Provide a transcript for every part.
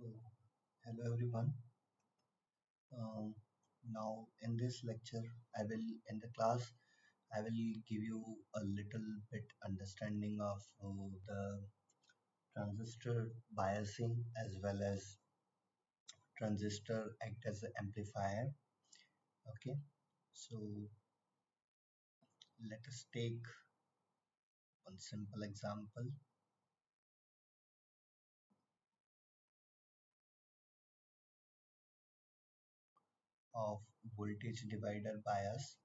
So, hello everyone. Um, Now in this lecture, in the class, I will give you a little bit understanding of the transistor biasing as well as transistor act as an amplifier. Okay, so let us take one simple example of voltage divider bias.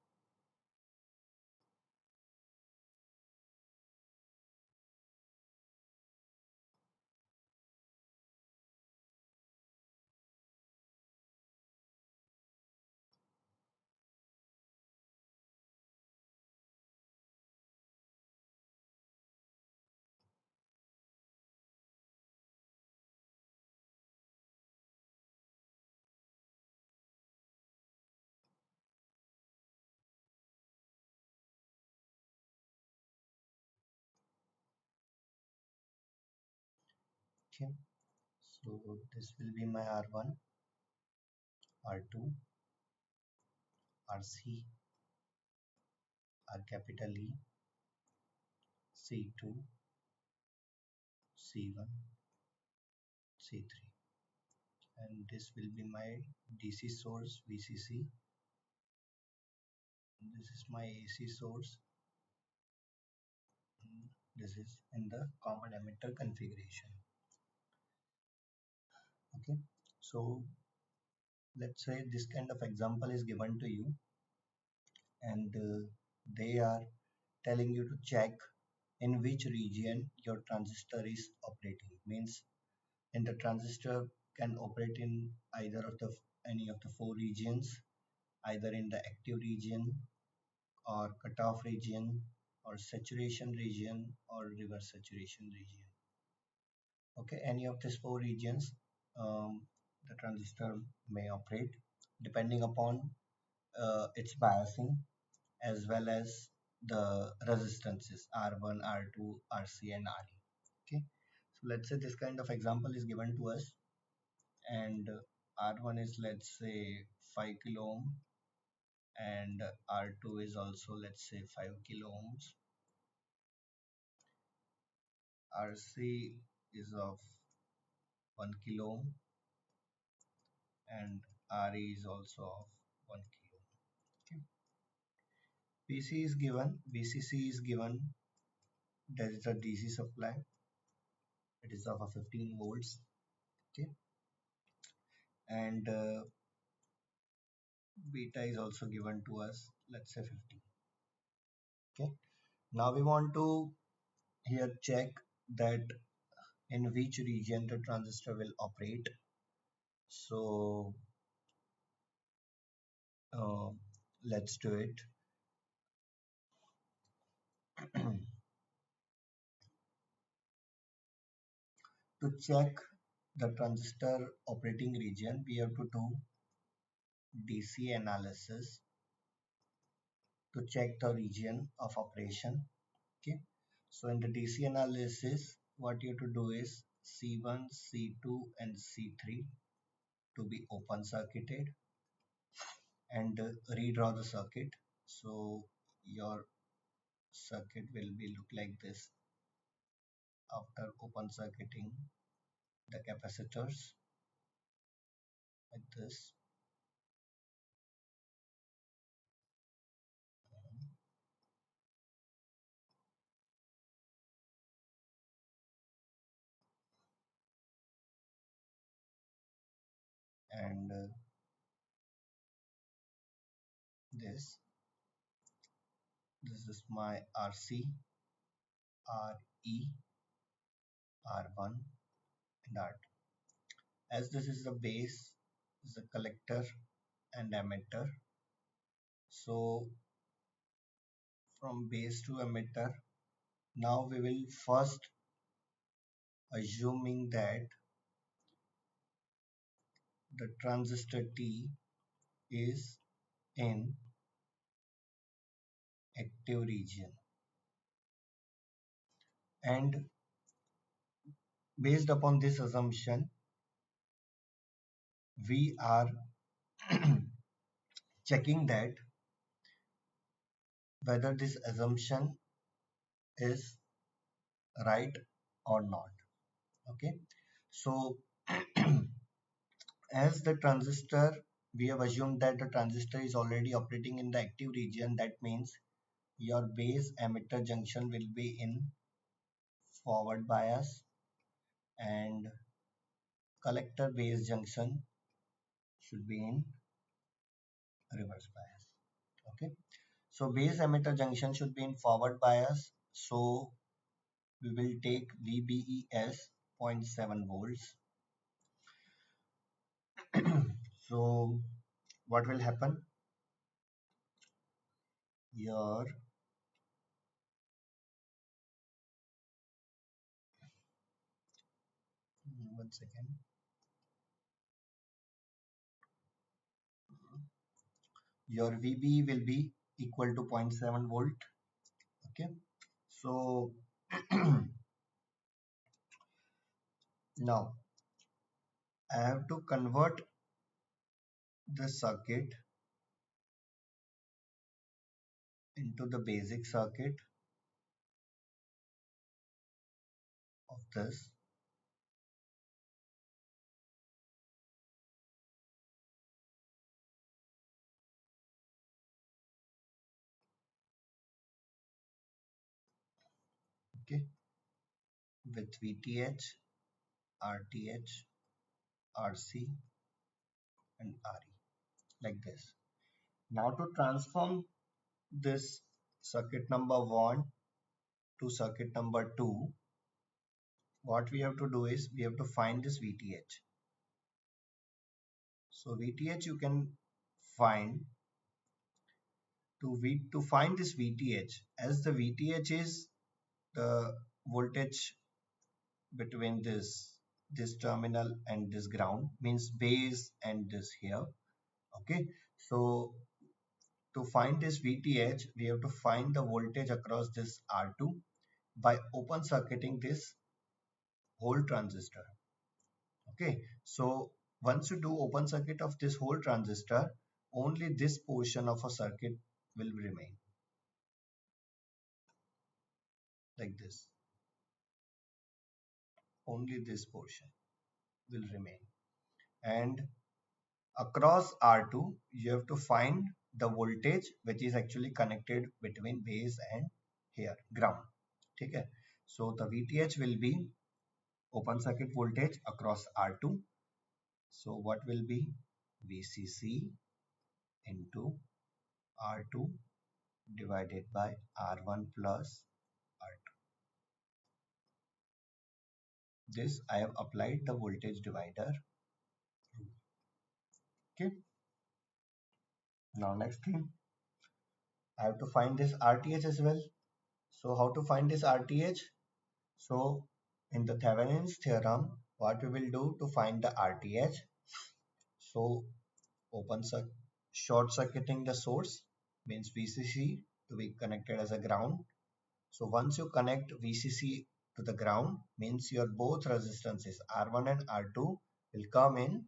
Okay, so this will be my R1, R2, RC, R capital E, C2, C1, C3, and this will be my DC source VCC. This is my AC source. This is in the common emitter configuration. Okay, so let's say this kind of example is given to you, and they are telling you to check in which region your transistor is operating. Means in the transistor can operate in either of the any of the four regions, either in the active region or cutoff region or saturation region or reverse saturation region. Okay, any of these four regions, the transistor may operate depending upon its biasing as well as the resistances R1, R2, RC and RE. Okay, so let's say this kind of example is given to us, and R1 is, let's say, 5 kilo ohm, and R2 is also, let's say, 5 kilo ohms. RC is of 1 kilo ohm, and RE is also of 1 kilo ohm. Okay. PC is given, VCC is given, there is a DC supply, it is of a 15 volts. Okay, and beta is also given to us, let's say 50. Okay, now we want to here check that in which region the transistor will operate. So uh, let's do it. To check the transistor operating region, we have to do DC analysis to check the region of operation. Okay, so in the DC analysis, what you have to do is C1, C2 and C3 to be open circuited, and redraw the circuit. So your circuit will be look like this after open circuiting the capacitors, like this. And this this is my RC, RE, R1 and R2. As this is the base, is the collector and emitter. So from base to emitter, now we will first assuming that the transistor T is in active region, and based upon this assumption we are checking that whether this assumption is right or not. Okay, so as the transistor, we have assumed that the transistor is already operating in the active region. That means your base emitter junction will be in forward bias and collector base junction should be in reverse bias. Okay, so base emitter junction should be in forward bias. So we will take VBE as zero point 0.7 volts. So what will happen? Your 1 second. Your VBE will be equal to zero point 0.7 volt. Okay, so now I have to convert the circuit into the basic circuit of this. Okay, with VTH, RTH, RC and RE like this. Now to transform this circuit number 1 to circuit number 2, what we have to do is we have to find this VTH. So VTH you can find to find this VTH, as the VTH is the voltage between this terminal and this ground, means base and this here. Okay, so to find this VTH we have to find the voltage across this R2 by open circuiting this whole transistor. Okay, so once you do open circuit of this whole transistor, only this portion of a circuit will remain like this. Only this portion will remain, and across R2 you have to find the voltage which is actually connected between base and here ground. Okay, so the VTH will be open circuit voltage across R2. So what will be VCC into R2 divided by R1 plus R2. This I have applied the voltage divider rule. Okay, now next thing, I have to find this RTH as well. So how to find this RTH? So in the Thevenin's theorem, what we will do to find the RTH? So open circuit, short circuiting the source, means VCC to be connected as a ground. So once you connect VCC to the ground, means your both resistances R1 and R2 will come in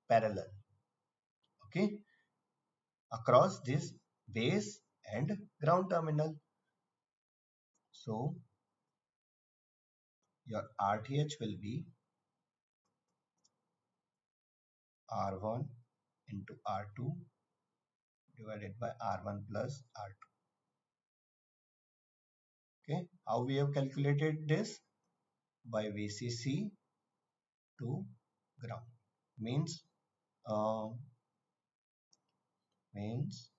parallel. Okay, across this base and ground terminal. So your RTH will be R1 into R2 divided by R1 plus R2. Okay, how we have calculated this? By VCC to ground, means uh, means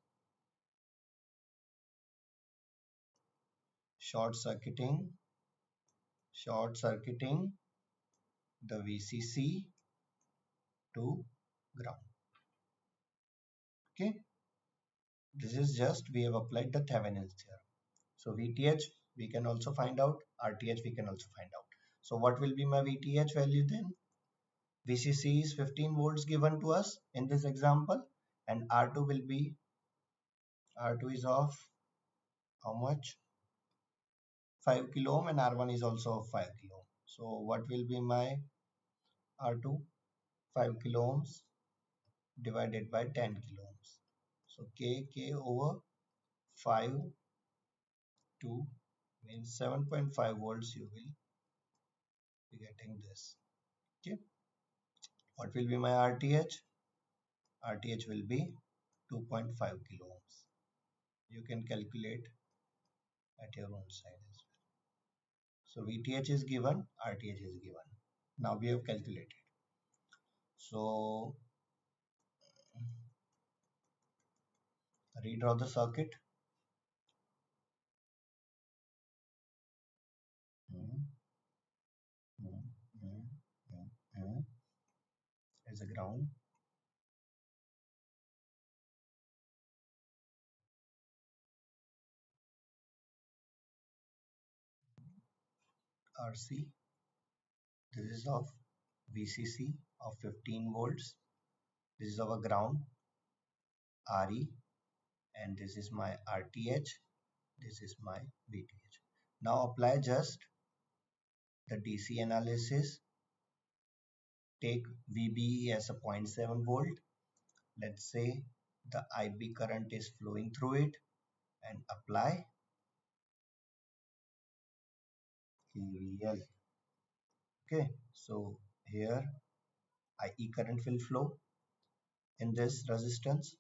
short circuiting the VCC to ground. Okay, this is just we have applied the Thevenin's theorem. So VTH we can also find out, RTH we can also find out. So what will be my VTH value then? VCC is 15 volts given to us in this example, and R2 will be, R2 is of how much? 5 kilo ohm, and R1 is also of 5 kilo ohm. So what will be my R2? 5 kilo ohms divided by 10 kilo ohms. So K over 5 to means 7.5 volts you will be getting this. Okay. What will be my RTH? RTH will be 2.5 kilo ohms. You can calculate at your own side as well. So VTH is given, RTH is given. Now we have calculated. So redraw the circuit. Hmm, hmm, hmm, hmm, hmm. As a ground. RC. This is of VCC of 15 volts. This is our ground RE, and this is my RTH. This is my VTH. Now apply just the DC analysis. Take VBE as a zero point 0.7 volt. Let's say the IB current is flowing through it, and apply KVL. Okay, so here IE current will flow in this resistance,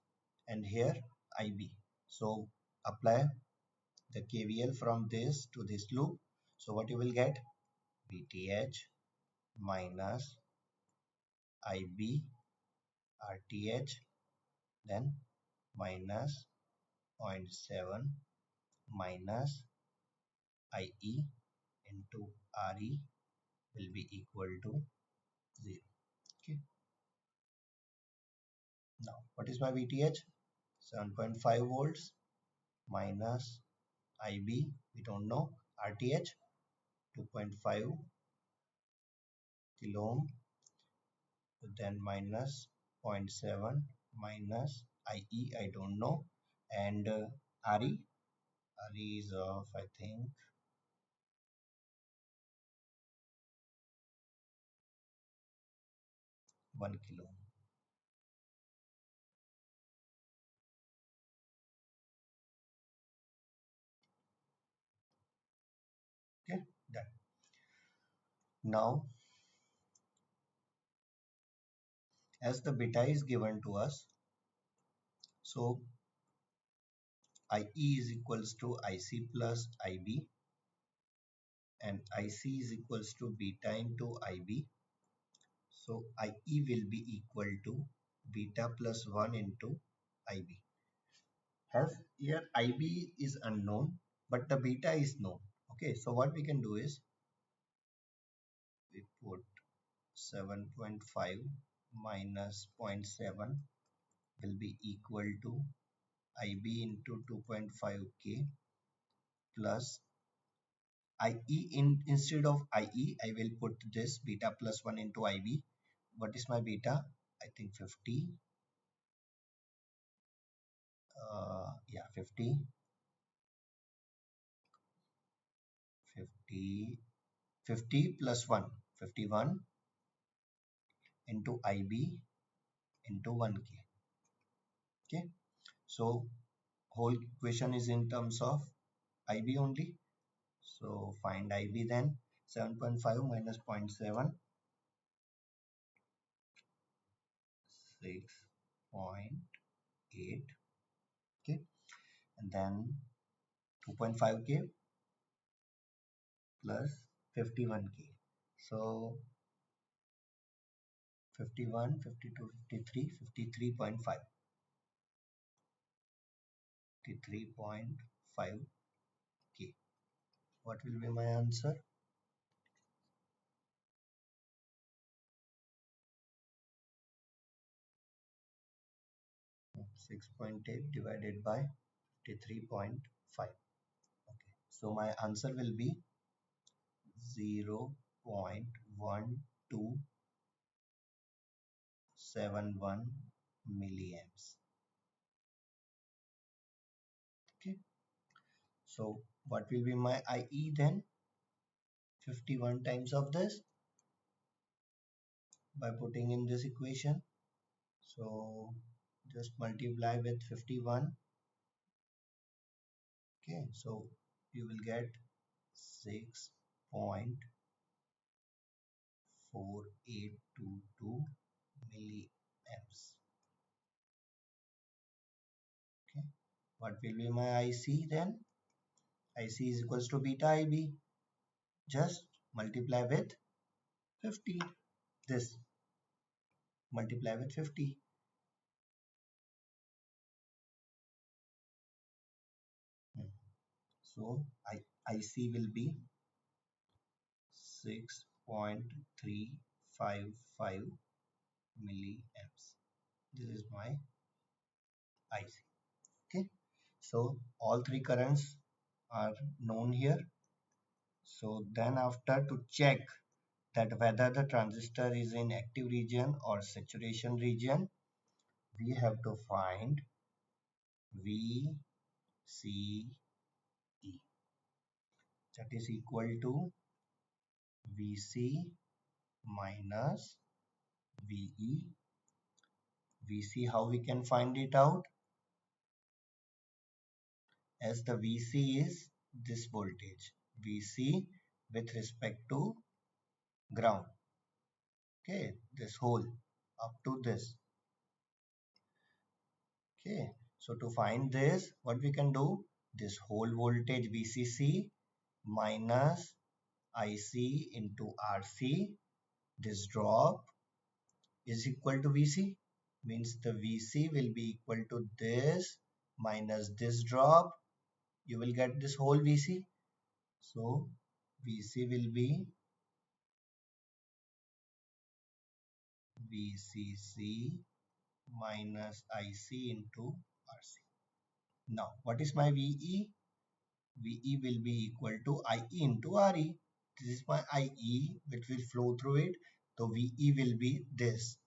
and here IB. So apply the KVL from this to this loop. So what you will get? VTH minus IB RTH, then minus zero point 0.7 minus IE into RE will be equal to 0. Okay. Now what is my VTH? 7.5 volts minus IB, we don't know. RTH 2.5 kilo ohm, then minus zero point 0.7 minus IE, I don't know, and RE is of I think 1 kilo ohm. Okay, done. Now as the beta is given to us, so IE is equals to IC plus IB, and IC is equals to beta into IB. So IE will be equal to beta plus 1 into IB. As here IB is unknown, but the beta is known. Okay, so what we can do is we put 7.5 minus zero point 0.7 will be equal to IB into 2.5K plus IE. Instead of IE, I will put this beta plus 1 into IB. What is my beta? I think 50. Yeah, 50, 50, 50 plus 1, 51 into IB into 1K. Okay, so whole equation is in terms of IB only. So find IB then. 7.5 minus 0.7, 6.8. Okay, and then 2.5K plus 51K. So 51, 52, 53, 53.5. 53.5K. What will be my answer? 6.8 divided by 53.5. Okay, so my answer will be 0.1271 milliamps. Okay, so what will be my IE then? 51 times of this by putting in this equation. So just multiply with 51. Okay, so you will get 6.4822 milliamps. Okay, what will be my IC then? IC is equals to beta IB. Just multiply with 50. This multiply with 50. So IC will be 6.355 milliamps. This is my IC. Okay. So all three currents are known here. So then after, to check that whether the transistor is in active region or saturation region, we have to find VCE, that is equal to VC minus VE. VC, how we can find it out? As the VC is this voltage, VC with respect to ground. Okay, this whole up to this. Okay, so to find this, what we can do? This whole voltage VCC minus IC into RC, this drop is equal to VC, means the VC will be equal to this minus this drop. You will get this whole VC. So VC will be VCC minus IC into RC. Now, what is my VE? VE will be equal to IE into RE. This is my IE which will flow through it. So VE will be this.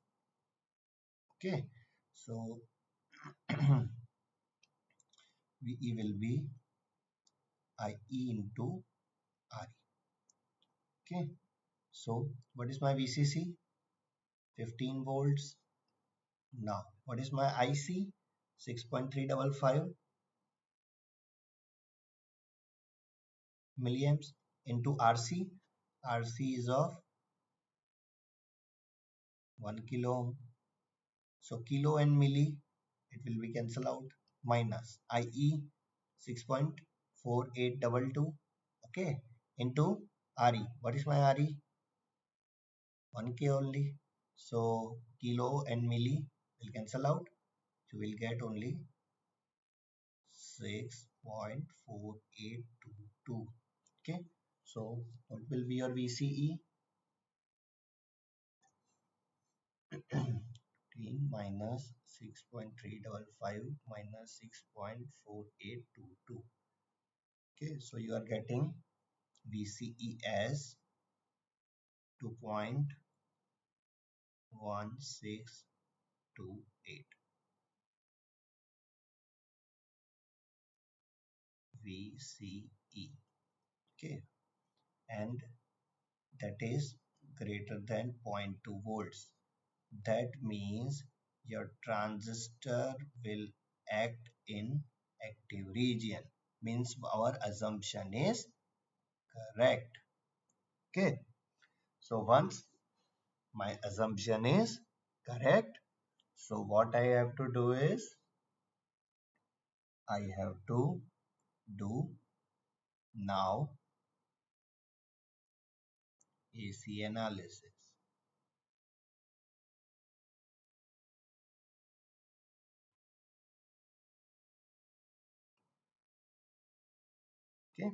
Okay. So VE will be IE into RE. Okay. So what is my VCC? 15 volts. Now, what is my IC? 6.355 milliamps into RC. RC is of 1 kilo ohm. So kilo and milli, it will be cancelled out, minus IE 6.4822, okay, into RE. What is my RE? 1K only. So kilo and milli will cancel out. You will get only 6.4822. Okay. So what will be your VCE? 15 minus 6.355 minus 6.4822. Okay, so you are getting VCE as 2.1628 VCE. Okay, and that is greater than 0.2 volts. That means your transistor will act in active region. Means our assumption is correct. Okay. So once my assumption is correct, so what I have to do is I have to do now AC analysis. Okay.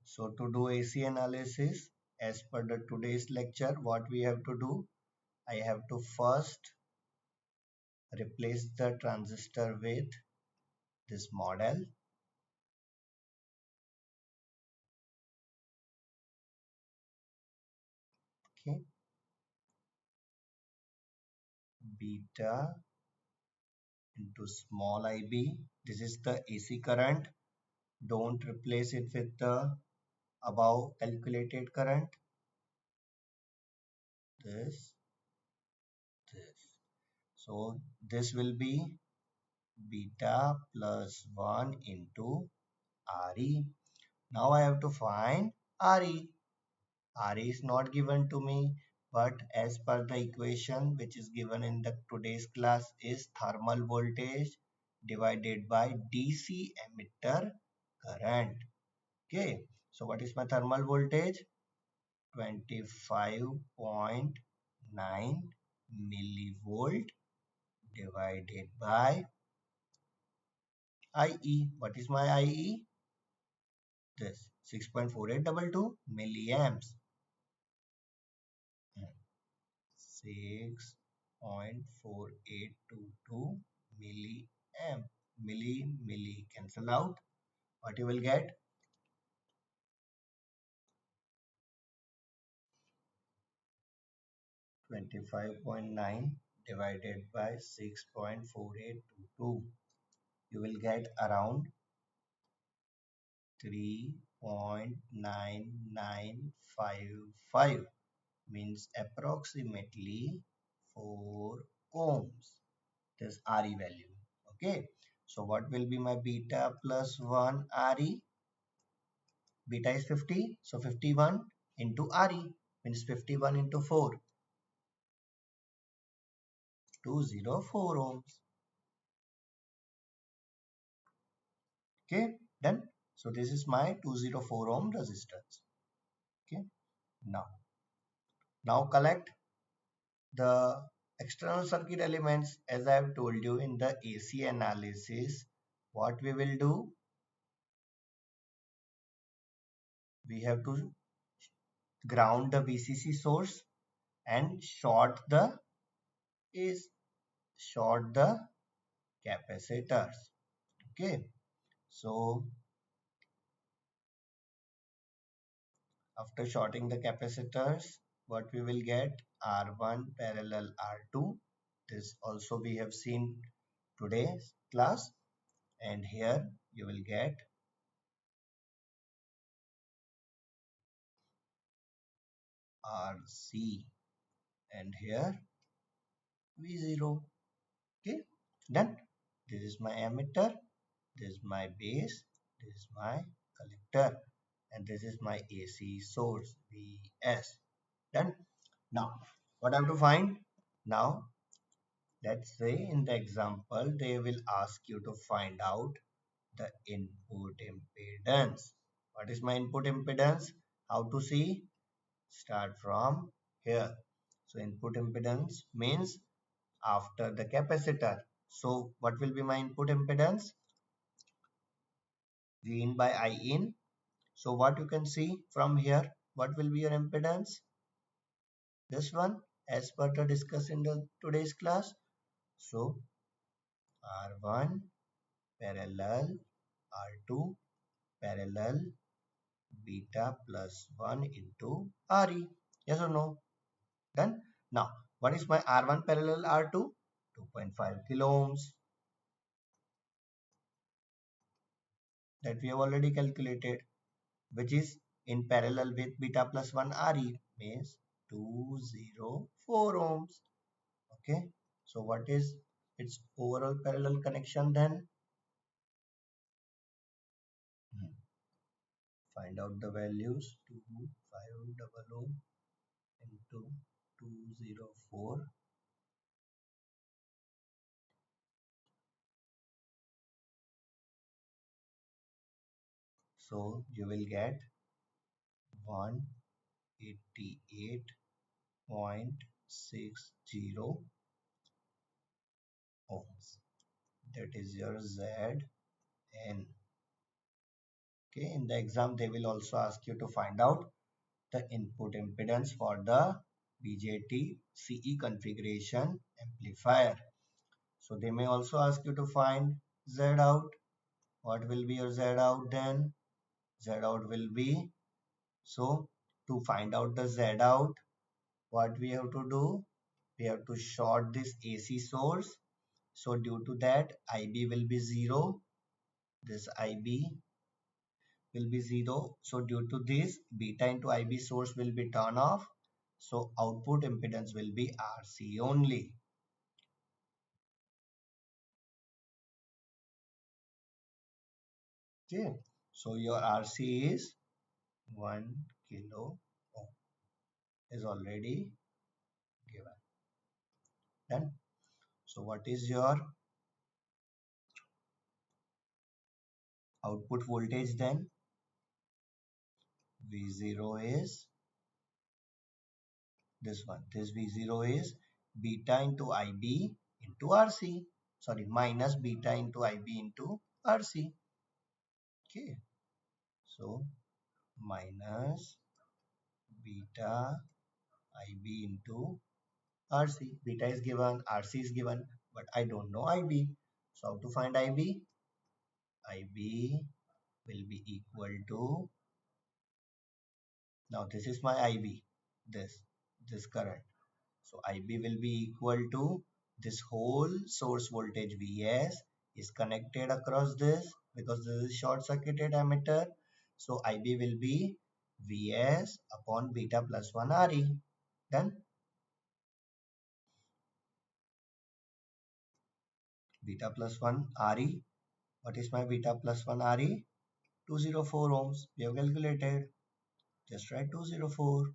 So to do AC analysis, as per the today's lecture, what we have to do, I have to first replace the transistor with this model. Okay. Beta into small ib. This is the AC current. Don't replace it with the above calculated current. This. So this will be beta plus 1 into Re. Now I have to find Re. Re is not given to me, but as per the equation which is given in the today's class is thermal voltage divided by DC emitter current. Okay, so what is my thermal voltage? 25.9 millivolt divided by IE. What is my IE? This 6.4822 milliamps. 6.4822 milliamp. Milli cancel out. What you will get? 25.9 divided by 6.4822. You will get around 3.9955, means approximately 4 ohms. This Re value. Okay. So what will be my beta plus 1 Re? Beta is 50. So 51 into Re means 51 into 4. 204 ohms. Okay. Done. So this is my 204 ohm resistance. Okay. Now collect the external circuit elements. As I have told you in the AC analysis, what we will do, we have to ground the VCC source and is short the capacitors. Okay, so after shorting the capacitors, what we will get? R1 parallel R2. This also we have seen today's class, and here you will get RC, and here V0. Okay, done. This is my emitter, this is my base, this is my collector, and this is my AC source Vs. Done. Now what I have to find? Now let's say in the example they will ask you to find out the input impedance. What is my input impedance? How to see? Start from here. So input impedance means after the capacitor. So what will be my input impedance? V in by I in. So what you can see from here, what will be your impedance? This one, as per the discuss in the today's class. So R1 parallel R2 parallel beta plus 1 into Re. Yes or no? Done. Now, what is my R1 parallel R2? 2.5 kilo ohms. That we have already calculated, which is in parallel with beta plus 1 Re, means 204 ohms. Okay, so what is its overall parallel connection then? Find out the values. 2500 into 204. So you will get 188.60 ohms. That is your Zn. Okay, in the exam they will also ask you to find out the input impedance for the BJT CE configuration amplifier. So they may also ask you to find Z out. What will be your Z out then? Z out will be, so to find out the Z out, what we have to do? We have to short this AC source. So due to that IB will be 0. This IB will be 0. So due to this, beta into IB source will be turned off. So output impedance will be RC only. Okay, so your RC is 1 kilo ohm is already given. Done. So what is your output voltage then? V0 is this one. This V0 is beta into IB into RC. Sorry, minus beta into IB into RC. Okay, so minus beta IB into RC. Beta is given, RC is given, but I don't know IB. So how to find IB? IB will be equal to, now this is my IB, this current. So IB will be equal to this whole source voltage Vs is connected across this because this is short circuited emitter. So IB will be Vs upon beta plus 1 Re. Then beta plus 1 Re. What is my beta plus 1 Re? 204 ohms. We have calculated. Just write 204.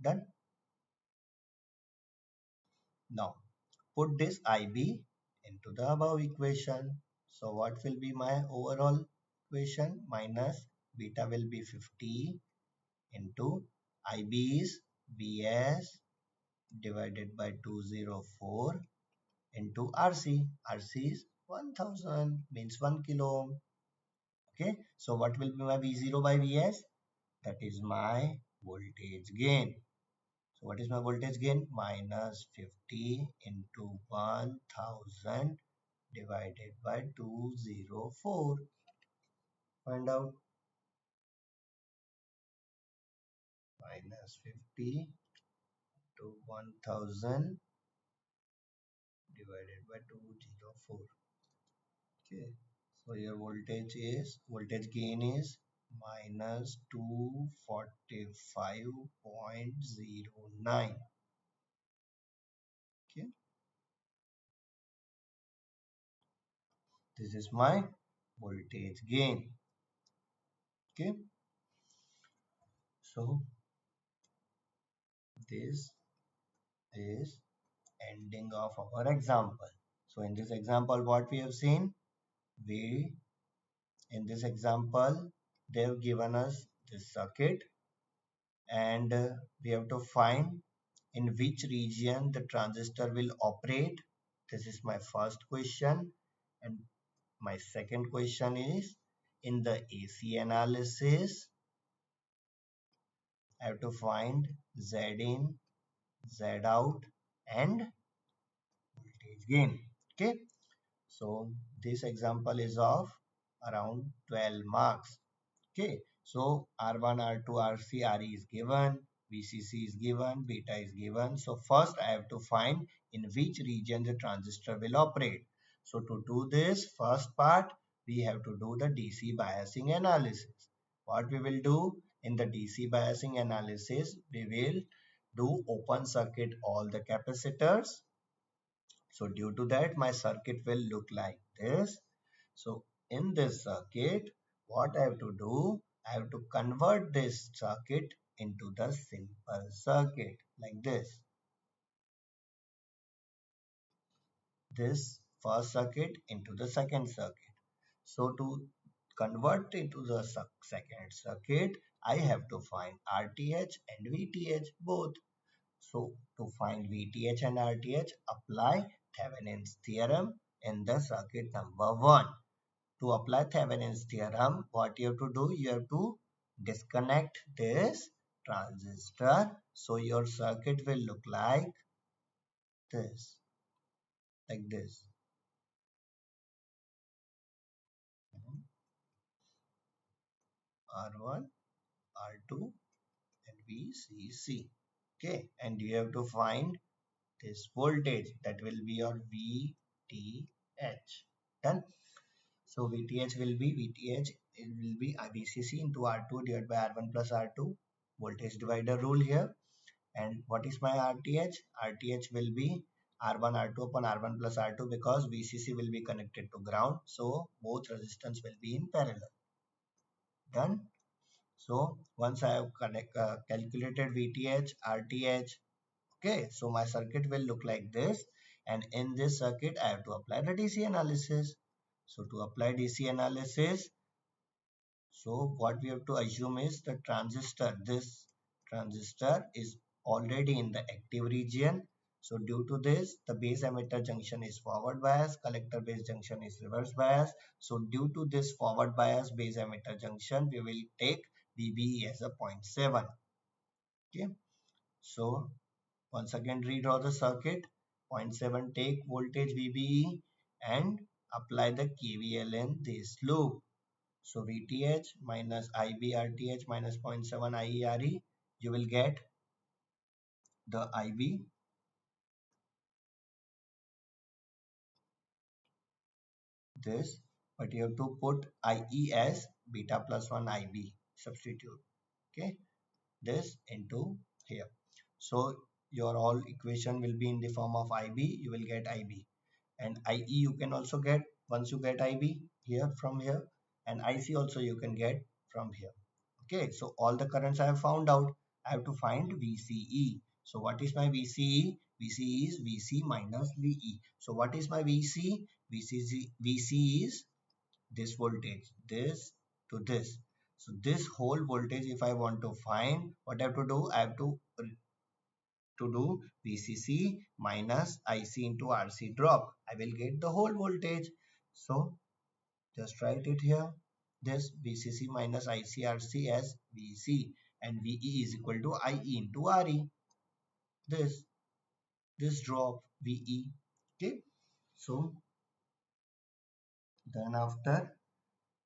Done. Now put this IB into the above equation. So what will be my overall equation? Minus beta will be 50 into IB is Vs divided by 204 into RC. RC is 1000 means 1 kilo ohm. Okay. So what will be my V0 by Vs? That is my voltage gain. So what is my voltage gain? Minus 50 into 1000 divided by 204. Find out. Minus 50 to 1000 divided by 204. Okay. So your voltage gain is minus 245.09. Okay. This is my voltage gain. Okay. So this is ending of our example. So in this example, what we have seen, we in this example, they have given us this circuit and we have to find in which region the transistor will operate. This is my first question, and my second question is in the AC analysis, I have to find Z in, Z out and voltage gain. Okay. So this example is of around 12 marks. Okay. So R1, R2, RC, RE is given, VCC is given, beta is given. So first I have to find in which region the transistor will operate. So to do this first part, we have to do the DC biasing analysis. What we will do in the DC biasing analysis, we will do open circuit all the capacitors. So due to that, my circuit will look like this. So in this circuit, what I have to do, I have to convert this circuit into the simple circuit like this. This first circuit into the second circuit. So to convert into the second circuit, I have to find RTH and VTH both. So to find VTH and RTH, apply Thevenin's theorem in the circuit number 1. To apply Thevenin's theorem, what you have to do? You have to disconnect this transistor. So your circuit will look this, like this. R1, R2 and VCC. Okay, and you have to find this voltage, that will be your VTH. Done. So VTH will be it will be VCC into R2 divided by R1 plus R2, voltage divider rule here. And what is my RTH? RTH will be R1 R2 upon R1 plus R2 because VCC will be connected to ground. So both resistance will be in parallel. Done. So once I have calculated VTH, RTH, okay, so my circuit will look like this. And in this circuit, I have to apply the DC analysis. So to apply DC analysis, so what we have to assume is the transistor, this transistor is already in the active region. So due to this, the base emitter junction is forward bias, collector base junction is reverse bias. So due to this forward bias base emitter junction, we will take VBE as a 0.7. Okay. So once again redraw the circuit. 0.7 take voltage VBE and apply the KVL in this loop. So VTH minus IB RTH minus 0.7 IERE, you will get the IB, this, but you have to put IE as beta plus 1 IB, substitute, okay, this into here. So your all equation will be in the form of IB, you will get IB. And IE you can also get once you get IB here from here, and IC also you can get from here. Okay, so all the currents I have found out. I have to find VCE. So what is my VCE? VCE is VC minus VE. So what is my VC? VC is this voltage, this to this. So this whole voltage, if I want to find, what I have to do? I have to do VCC minus IC into RC drop. I will get the whole voltage. So just write it here. This VCC minus ICRC as VC and VE is equal to IE into RE. This drop VE. Okay. So then after,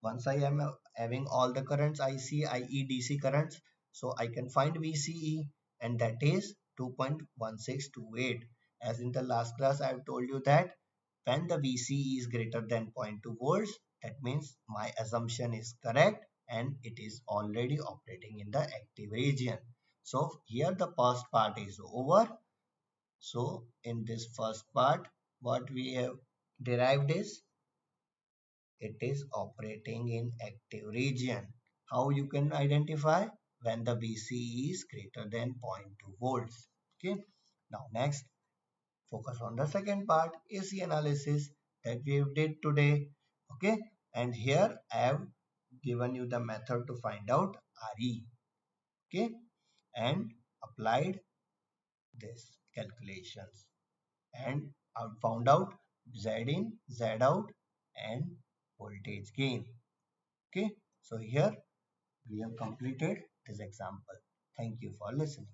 once I am having all the currents IC, IE, DC currents, so I can find VCE, and that is 2.1628. As in the last class, I have told you that when the VCE is greater than zero point 0.2 volts, that means my assumption is correct and it is already operating in the active region. So here the first part is over. So in this first part, what we have derived is it is operating in active region. How you can identify? When the VCE is greater than zero point 0.2 volts. Okay. Now next, focus on the second part, AC analysis that we did today. Okay. And here I have given you the method to find out RE. Okay. And applied this calculations. And I found out Z in, Z out and voltage gain. Okay. So here we have completed this example. Thank you for listening.